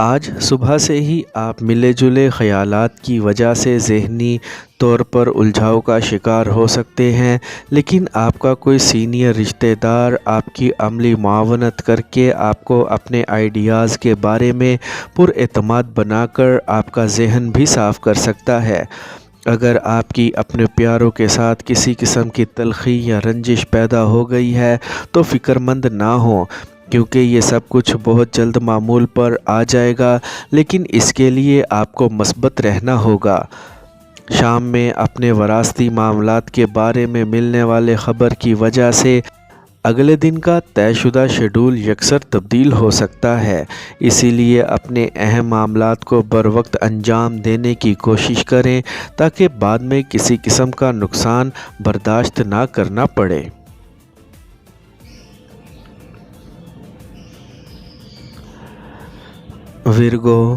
آج صبح سے ہی آپ ملے جلے خیالات کی وجہ سے ذہنی طور پر الجھاؤ کا شکار ہو سکتے ہیں، لیکن آپ کا کوئی سینئر رشتہ دار آپ کی عملی معاونت کر کے آپ کو اپنے آئیڈیاز کے بارے میں پر اعتماد بنا کر آپ کا ذہن بھی صاف کر سکتا ہے۔ اگر آپ کی اپنے پیاروں کے ساتھ کسی قسم کی تلخی یا رنجش پیدا ہو گئی ہے تو فکر مند نہ ہوں، کیونکہ یہ سب کچھ بہت جلد معمول پر آ جائے گا، لیکن اس کے لیے آپ کو مثبت رہنا ہوگا۔ شام میں اپنے وراثتی معاملات کے بارے میں ملنے والے خبر کی وجہ سے اگلے دن کا طے شدہ شیڈول یکسر تبدیل ہو سکتا ہے، اسی لیے اپنے اہم معاملات کو بروقت انجام دینے کی کوشش کریں تاکہ بعد میں کسی قسم کا نقصان برداشت نہ کرنا پڑے۔ ورگو،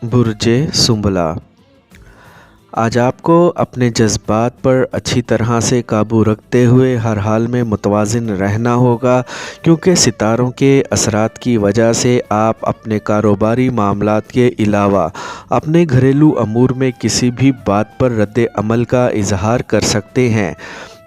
برج سنبلہ، آج آپ کو اپنے جذبات پر اچھی طرح سے قابو رکھتے ہوئے ہر حال میں متوازن رہنا ہوگا، کیونکہ ستاروں کے اثرات کی وجہ سے آپ اپنے کاروباری معاملات کے علاوہ اپنے گھریلو امور میں کسی بھی بات پر رد عمل کا اظہار کر سکتے ہیں۔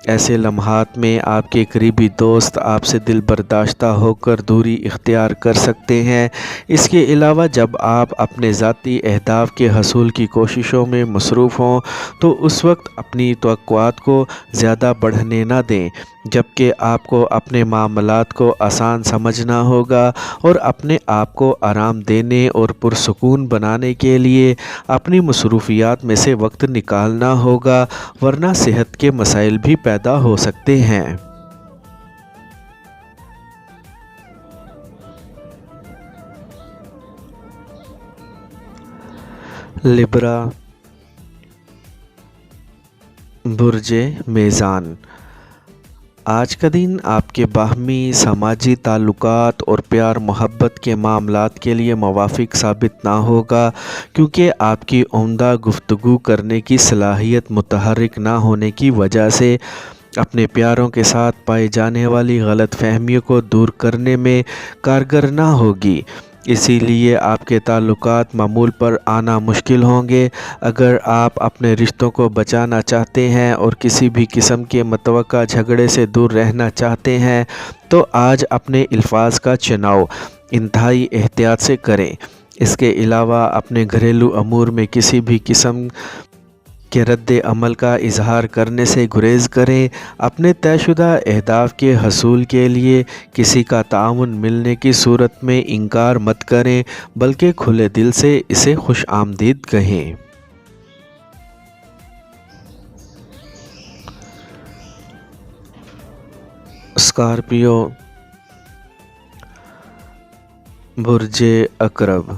ایسے لمحات میں آپ کے قریبی دوست آپ سے دل برداشتہ ہو کر دوری اختیار کر سکتے ہیں۔ اس کے علاوہ جب آپ اپنے ذاتی اہداف کے حصول کی کوششوں میں مصروف ہوں تو اس وقت اپنی توقعات کو زیادہ بڑھنے نہ دیں، جبکہ آپ کو اپنے معاملات کو آسان سمجھنا ہوگا اور اپنے آپ کو آرام دینے اور پرسکون بنانے کے لیے اپنی مصروفیات میں سے وقت نکالنا ہوگا، ورنہ صحت کے مسائل بھی پیدا ہو سکتے ہیں۔ لبرا، برج میزان، آج کا دن آپ کے باہمی سماجی تعلقات اور پیار محبت کے معاملات کے لیے موافق ثابت نہ ہوگا، کیونکہ آپ کی عمدہ گفتگو کرنے کی صلاحیت متحرک نہ ہونے کی وجہ سے اپنے پیاروں کے ساتھ پائی جانے والی غلط فہمیوں کو دور کرنے میں کارگر نہ ہوگی۔ اسی لیے آپ کے تعلقات معمول پر آنا مشکل ہوں گے۔ اگر آپ اپنے رشتوں کو بچانا چاہتے ہیں اور کسی بھی قسم کے متوقع جھگڑے سے دور رہنا چاہتے ہیں تو آج اپنے الفاظ کا چناؤ انتہائی احتیاط سے کریں۔ اس کے علاوہ اپنے گھریلو امور میں کسی بھی قسم کے رد عمل کا اظہار کرنے سے گریز کریں۔ اپنے طے شدہ اہداف کے حصول کے لیے کسی کا تعاون ملنے کی صورت میں انکار مت کریں، بلکہ کھلے دل سے اسے خوش آمدید کہیں۔ اسکارپیو، برج عقرب،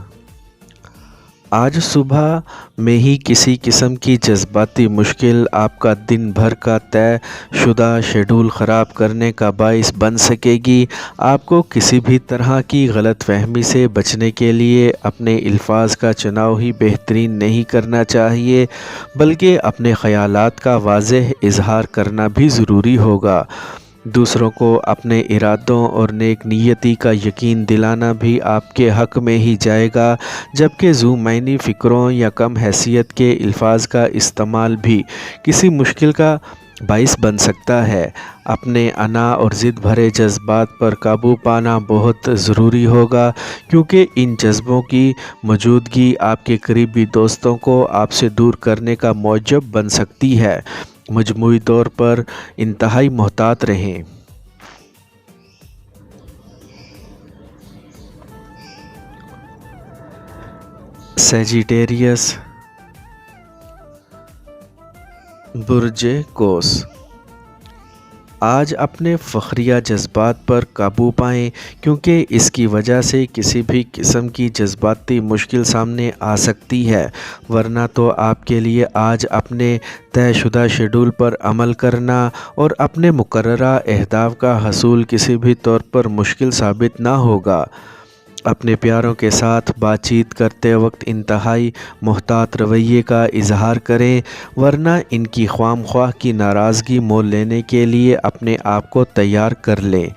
آج صبح میں ہی کسی قسم کی جذباتی مشکل آپ کا دن بھر کا طے شدہ شیڈول خراب کرنے کا باعث بن سکے گی۔ آپ کو کسی بھی طرح کی غلط فہمی سے بچنے کے لیے اپنے الفاظ کا چناؤ ہی بہترین نہیں کرنا چاہیے، بلکہ اپنے خیالات کا واضح اظہار کرنا بھی ضروری ہوگا۔ دوسروں کو اپنے ارادوں اور نیک نیتی کا یقین دلانا بھی آپ کے حق میں ہی جائے گا، جبکہ ذو معنی فکروں یا کم حیثیت کے الفاظ کا استعمال بھی کسی مشکل کا باعث بن سکتا ہے۔ اپنے انا اور ضد بھرے جذبات پر قابو پانا بہت ضروری ہوگا، کیونکہ ان جذبوں کی موجودگی آپ کے قریبی دوستوں کو آپ سے دور کرنے کا موجب بن سکتی ہے۔ مجموعی طور پر انتہائی محتاط رہیں۔ سیجیٹیریس، برج قوس، آج اپنے فخریہ جذبات پر قابو پائیں، کیونکہ اس کی وجہ سے کسی بھی قسم کی جذباتی مشکل سامنے آ سکتی ہے، ورنہ تو آپ کے لیے آج اپنے طے شدہ شیڈول پر عمل کرنا اور اپنے مقررہ اہداف کا حصول کسی بھی طور پر مشکل ثابت نہ ہوگا۔ اپنے پیاروں کے ساتھ بات چیت کرتے وقت انتہائی محتاط رویے کا اظہار کریں، ورنہ ان کی خواہ کی ناراضگی مول لینے کے لیے اپنے آپ کو تیار کر لیں۔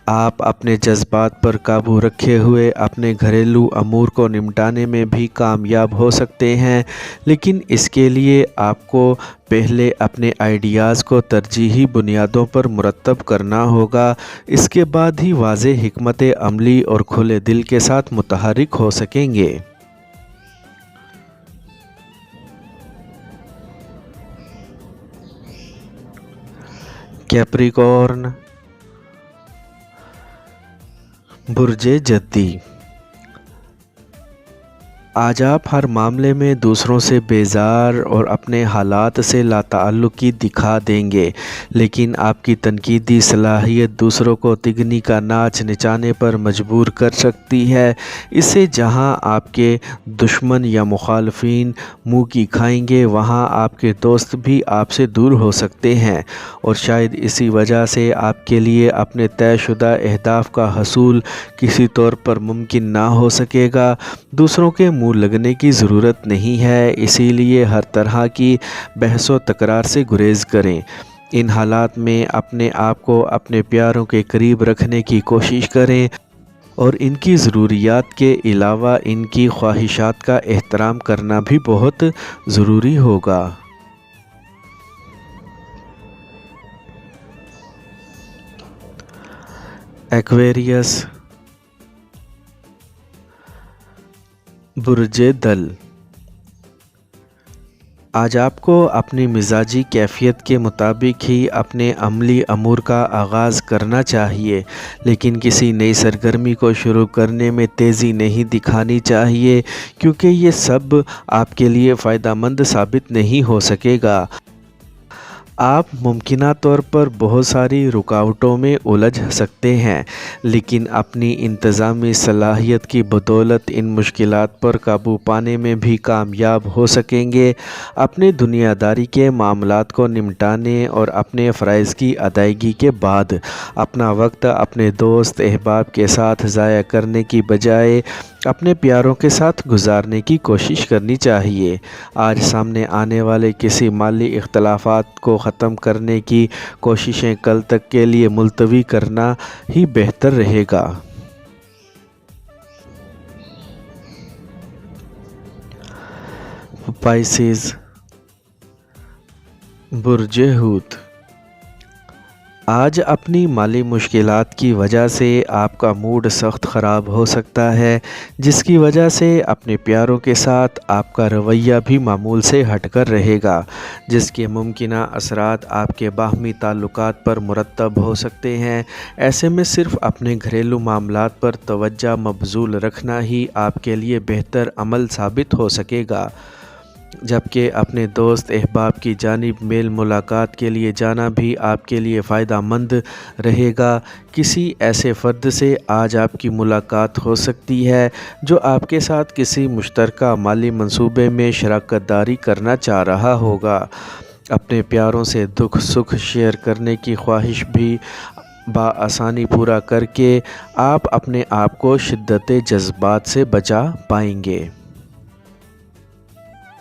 آپ اپنے جذبات پر قابو رکھے ہوئے اپنے گھریلو امور کو نمٹانے میں بھی کامیاب ہو سکتے ہیں، لیکن اس کے لیے آپ کو پہلے اپنے آئیڈیاز کو ترجیحی بنیادوں پر مرتب کرنا ہوگا۔ اس کے بعد ہی واضح حکمت عملی اور کھلے دل کے ساتھ متحرک ہو سکیں گے۔ کیپریکارن، برج جدی، آج آپ ہر معاملے میں دوسروں سے بیزار اور اپنے حالات سے لاتعلقی دکھا دیں گے، لیکن آپ کی تنقیدی صلاحیت دوسروں کو تگنی کا ناچ نچانے پر مجبور کر سکتی ہے۔ اس سے جہاں آپ کے دشمن یا مخالفین منہ کی کھائیں گے، وہاں آپ کے دوست بھی آپ سے دور ہو سکتے ہیں، اور شاید اسی وجہ سے آپ کے لیے اپنے طے شدہ اہداف کا حصول کسی طور پر ممکن نہ ہو سکے گا۔ دوسروں کے منہ لگنے کی ضرورت نہیں ہے، اسی لیے ہر طرح کی بحث و تکرار سے گریز کریں۔ ان حالات میں اپنے آپ کو اپنے پیاروں کے قریب رکھنے کی کوشش کریں اور ان کی ضروریات کے علاوہ ان کی خواہشات کا احترام کرنا بھی بہت ضروری ہوگا۔ ایکویریس، برج دل، آج آپ کو اپنی مزاجی کیفیت کے مطابق ہی اپنے عملی امور کا آغاز کرنا چاہیے، لیکن کسی نئی سرگرمی کو شروع کرنے میں تیزی نہیں دکھانی چاہیے، کیونکہ یہ سب آپ کے لیے فائدہ مند ثابت نہیں ہو سکے گا۔ آپ ممکنہ طور پر بہت ساری رکاوٹوں میں الجھ سکتے ہیں، لیکن اپنی انتظامی صلاحیت کی بدولت ان مشکلات پر قابو پانے میں بھی کامیاب ہو سکیں گے۔ اپنے دنیا داری کے معاملات کو نمٹانے اور اپنے فرائض کی ادائیگی کے بعد اپنا وقت اپنے دوست احباب کے ساتھ ضائع کرنے کی بجائے اپنے پیاروں کے ساتھ گزارنے کی کوشش کرنی چاہیے۔ آج سامنے آنے والے کسی مالی اختلافات کو ختم کرنے کی کوششیں کل تک کے لیے ملتوی کرنا ہی بہتر رہے گا۔ پائسیز، برج حوت، آج اپنی مالی مشکلات کی وجہ سے آپ کا موڈ سخت خراب ہو سکتا ہے، جس کی وجہ سے اپنے پیاروں کے ساتھ آپ کا رویہ بھی معمول سے ہٹ کر رہے گا، جس کے ممکنہ اثرات آپ کے باہمی تعلقات پر مرتب ہو سکتے ہیں۔ ایسے میں صرف اپنے گھریلو معاملات پر توجہ مبذول رکھنا ہی آپ کے لیے بہتر عمل ثابت ہو سکے گا، جبکہ اپنے دوست احباب کی جانب میل ملاقات کے لیے جانا بھی آپ کے لیے فائدہ مند رہے گا۔ کسی ایسے فرد سے آج آپ کی ملاقات ہو سکتی ہے جو آپ کے ساتھ کسی مشترکہ مالی منصوبے میں شراکت داری کرنا چاہ رہا ہوگا۔ اپنے پیاروں سے دکھ سکھ شیئر کرنے کی خواہش بھی بآسانی پورا کر کے آپ اپنے آپ کو شدت جذبات سے بچا پائیں گے۔